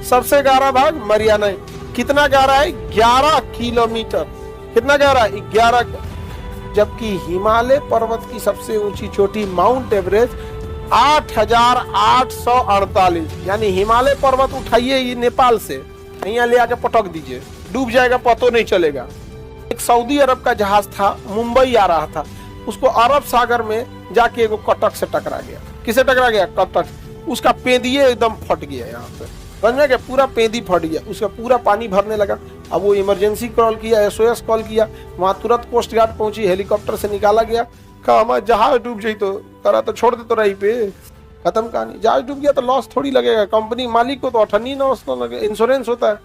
सबसे गहरा भाग मरियाना है। कितना गहरा है? 11 किलोमीटर। कितना गहरा है? 11। जबकि हिमालय पर्वत की सबसे ऊंची चोटी माउंट एवरेस्ट 8,848, यानी हिमालय पर्वत उठाइए ये नेपाल से, यहाँ ले आके पटक दीजिए, डूब जाएगा, पता नहीं चलेगा। एक सऊदी अरब का जहाज था, मुंबई आ रहा था, उसको अरब सागर में जाके एगो कटक से टकरा गया। किसे टकरा गया? कटक। उसका पेंदिए एकदम फट गया, यहाँ पे समझ में गया, पूरा पेंदी फट गया, उसका पूरा पानी भरने लगा। अब वो इमरजेंसी कॉल किया, SOS कॉल किया, वहां तुरंत कोस्ट गार्ड पहुंची, हेलीकॉप्टर से निकाला गया। कहा हमारा जहाज डूब जाई तो करा तो छोड़ दे तो रही पे, खत्म कहानी। जहाज डूब गया तो लॉस थोड़ी लगेगा, कंपनी मालिक को तो अठन्नी ना लगे, इंश्योरेंस होता है।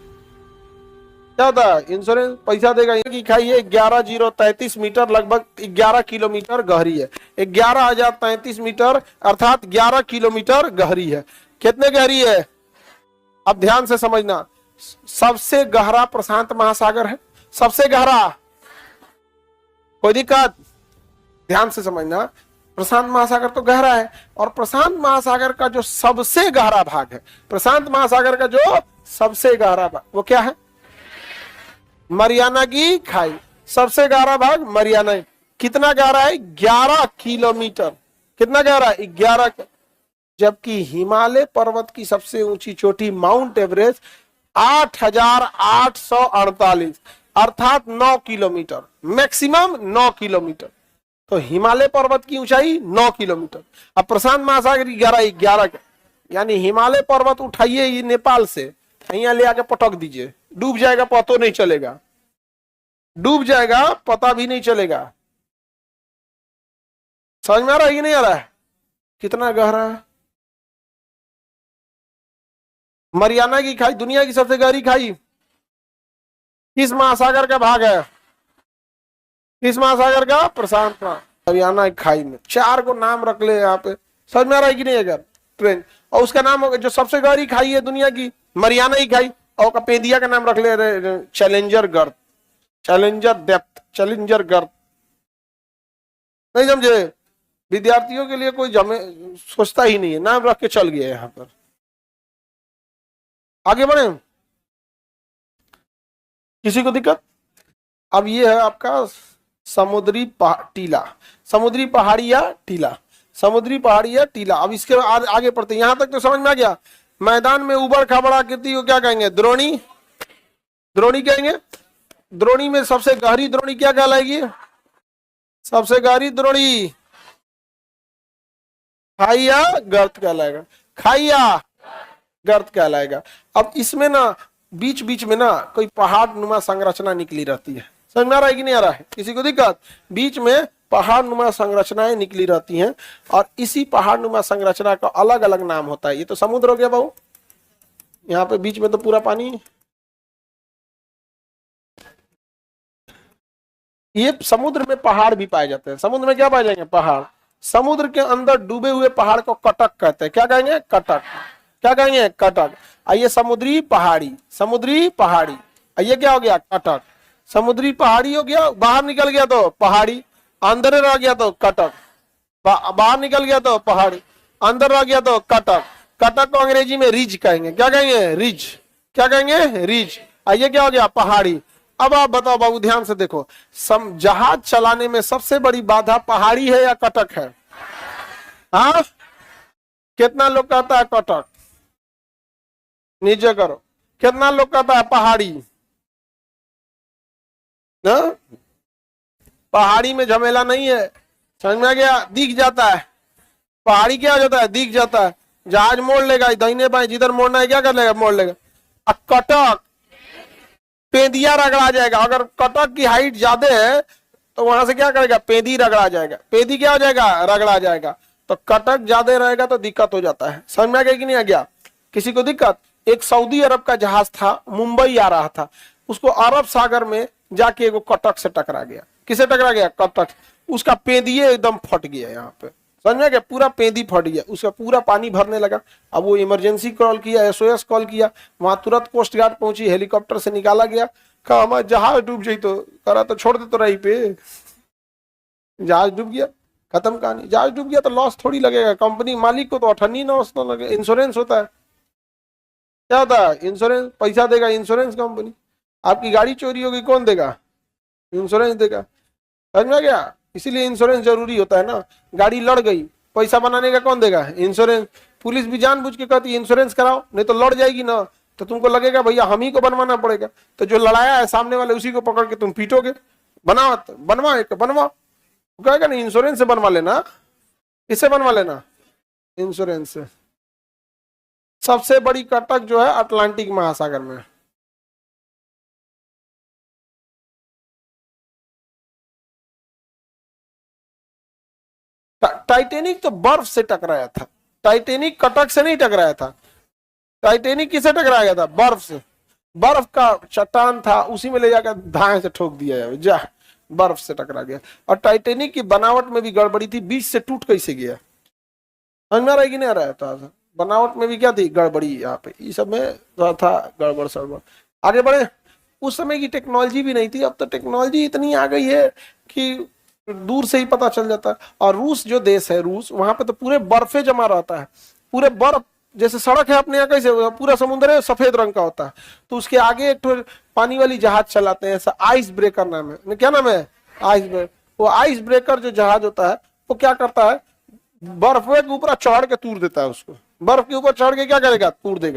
क्या होता है? इंश्योरेंस पैसा देगा। की खाई है 11,033 मीटर, लगभग 11 किलोमीटर गहरी है। 11,033 मीटर अर्थात 11 किलोमीटर गहरी है। कितने गहरी है? अब ध्यान से समझना, सबसे गहरा प्रशांत महासागर है। सबसे गहरा, कोई दिक्कत? ध्यान से समझना, प्रशांत महासागर तो गहरा है, और प्रशांत महासागर का जो सबसे गहरा भाग है, प्रशांत महासागर का जो सबसे गहरा भाग, वो क्या है? मरियाना की खाई। सबसे गहरा भाग मरियाना। कितना गहरा है? 11 किलोमीटर। कितना गहरा है? 11। जबकि हिमालय पर्वत की सबसे ऊंची चोटी माउंट एवरेस्ट 8,848 अर्थात 9 किलोमीटर, मैक्सिमम 9 किलोमीटर। तो हिमालय पर्वत की ऊंचाई 9 किलोमीटर। अब प्रशांत महासागर की गहराई 11, यानी हिमालय पर्वत उठाइए ये नेपाल से, यहाँ ले आके पटक दीजिए, डूब जाएगा, पता नहीं चलेगा, डूब जाएगा, पता भी नहीं चलेगा। समझ में आ रहा है कि नहीं आ रहा है? कितना गहरा है? मरियाना की खाई दुनिया की सबसे गहरी खाई किस महासागर का भाग है? किस महासागर का? प्रशांत मरियाना की खाई में 4 को नाम रख ले यहाँ पे। समझ में आ रहा है कि नहीं? अगर ट्रेन, और उसका नाम होगा जो सबसे गहरी खाई है दुनिया की, मरियाना की खाई, और पेंदिया का नाम रख ले चैलेंजर गर्त, चैलेंजर डेप्थ, चैलेंजर गर्त। नहीं समझे? विद्यार्थियों के लिए कोई सोचता ही नहीं है, नाम रख के चल गया यहाँ पर। आगे बढ़े, किसी को दिक्कत? अब ये है आपका समुद्री टीला, समुद्री पहाड़ी या टीला, समुद्री पहाड़ी या टीला। अब इसके आगे पढ़ते, यहां तक तो समझ में आ गया। मैदान में उबड़ खाबड़ आकृति को क्या कहेंगे? द्रोणी। द्रोणी कहेंगे। द्रोणी में सबसे गहरी द्रोणी क्या कहलाएगी? सबसे गहरी द्रोणी खाई या गर्त कहलाएगा, खाई या गर्त कहलाएगा। अब इसमें ना बीच बीच में ना कोई पहाड़ नुमा संरचना निकली रहती है। समझ में आ रहा है कि नहीं आ रहा है? किसी को दिक्कत? बीच में पहाड़ नुमा संरचनाएं निकली रहती हैं, और इसी पहाड़ नुमा संरचना का अलग अलग नाम होता है। ये तो समुद्र हो गया बाबू, यहाँ पे बीच में तो पूरा पानी। ये समुद्र में पहाड़ भी पाए जाते हैं। समुद्र में क्या पाए जाएंगे? पहाड़। समुद्र के अंदर डूबे हुए पहाड़ को कटक कहते हैं। क्या कहेंगे? कटक। क्या कहेंगे? कटक। आइए समुद्री पहाड़ी, समुद्री पहाड़ी, आइए क्या हो गया? कटक। समुद्री पहाड़ी हो गया, बाहर निकल गया तो पहाड़ी, अंदर रह गया तो कटक, बाहर निकल गया तो पहाड़ी, अंदर रह गया तो कटक। कटक को अंग्रेजी में रिज कहेंगे। क्या कहेंगे? रिज। क्या कहेंगे? रिज। आइए क्या हो गया? पहाड़ी। अब आप बताओ बाबू, ध्यान से देखो, जहाज चलाने में सबसे बड़ी बाधा पहाड़ी है या कटक है? हाँ, कितना लोग कहता है कटक? नीचे करो। कितना लोग कहता है पहाड़ी? ना? पहाड़ी में झमेला नहीं है, समझ में आ गया? दिख जाता है। पहाड़ी क्या हो जाता है? दिख जाता है। जहाज मोड़ लेगा दाहिने बाएं, जिधर मोड़ना है क्या कर लेगा? मोड़ लेगा। कटक पेंदिया रगड़ा जाएगा। अगर कटक की हाइट ज्यादा है तो वहां से क्या करेगा? पेंदी रगड़ा जाएगा। पेंदी क्या हो जाएगा? रगड़ा जाएगा। तो कटक ज्यादा रहेगा तो दिक्कत हो जाता है। समझ में आ गया कि नहीं आ गया? किसी को दिक्कत? एक सऊदी अरब का जहाज था, मुंबई आ रहा था, उसको अरब सागर में जाके एगो कटक से टकरा गया। किसे टकरा गया? कटक। उसका पेंदिए एकदम फट गया, यहाँ पे समझ में गया? पूरा पेंदी फट गया, उसका पूरा पानी भरने लगा। अब वो इमरजेंसी कॉल किया, SOS कॉल किया, वहां तुरंत कोस्ट गार्ड पहुंची, हेलीकॉप्टर से निकाला गया। कहा हमारा जहाज डूब जाई तो करा तो छोड़ दे तो रही पे, जहाज डूब गया, खत्म कहानी। जहाज डूब गया तो लॉस थोड़ी लगेगा, कंपनी मालिक को तो अठन्नी ना लगे, इंश्योरेंस होता है। क्या होता है? इंश्योरेंस पैसा देगा इंश्योरेंस कंपनी। आपकी गाड़ी चोरी होगी कौन देगा? इंश्योरेंस देगा। समझ में आ गया? इसीलिए इंश्योरेंस जरूरी होता है ना। गाड़ी लड़ गई, पैसा बनाने का कौन देगा? इंश्योरेंस। पुलिस भी जानबूझ के कहती है इंश्योरेंस कराओ, नहीं तो लड़ जाएगी ना, तो तुमको लगेगा भैया हम ही को बनवाना पड़ेगा, तो जो लड़ाया है सामने वाले उसी को पकड़ के तुम पीटोगे। बनाओ बनवा, एक बनवा, कहेगा नहीं इंश्योरेंस से बनवा लेना। किससे बनवा लेना? इंश्योरेंस से। सबसे बड़ी कटक जो है अटलांटिक महासागर में। टाइटेनिक तो बर्फ से टकराया था, टाइटेनिक कटक से नहीं टकराया था। टाइटेनिक किसे टकराया गया था? बर्फ से। बर्फ का चट्टान था, उसी में ले जाकर धाए से ठोक दिया है, जा बर्फ से टकरा गया। और टाइटेनिक की बनावट में भी गड़बड़ी थी, बीच से टूट कैसे गया? समझ में आ रहा है कि नहीं आ रहा था? बनावट में भी क्या थी गड़बड़ी, यहाँ पे ये सब में था गड़बड़ सड़बड़। आगे बढ़े। उस समय की टेक्नोलॉजी भी नहीं थी, अब तो टेक्नोलॉजी इतनी आ गई है कि दूर से ही पता चल जाता है। और रूस जो देश है, रूस, वहां पे तो पूरे बर्फे जमा रहता है, पूरे बर्फ। जैसे सड़क है अपने यहाँ कैसे पूरा समुद्र है सफेद रंग का होता है, तो उसके आगे एक पानी वाली जहाज चलाते हैं, ऐसा आइस ब्रेकर नाम है। क्या नाम है? Ice breaker. वो आइस ब्रेकर जो जहाज होता है वो क्या करता है, बर्फ के ऊपर चढ़ के तूर देता है उसको। बर्फ के ऊपर चढ़ के क्या करेगा? तूर देगा।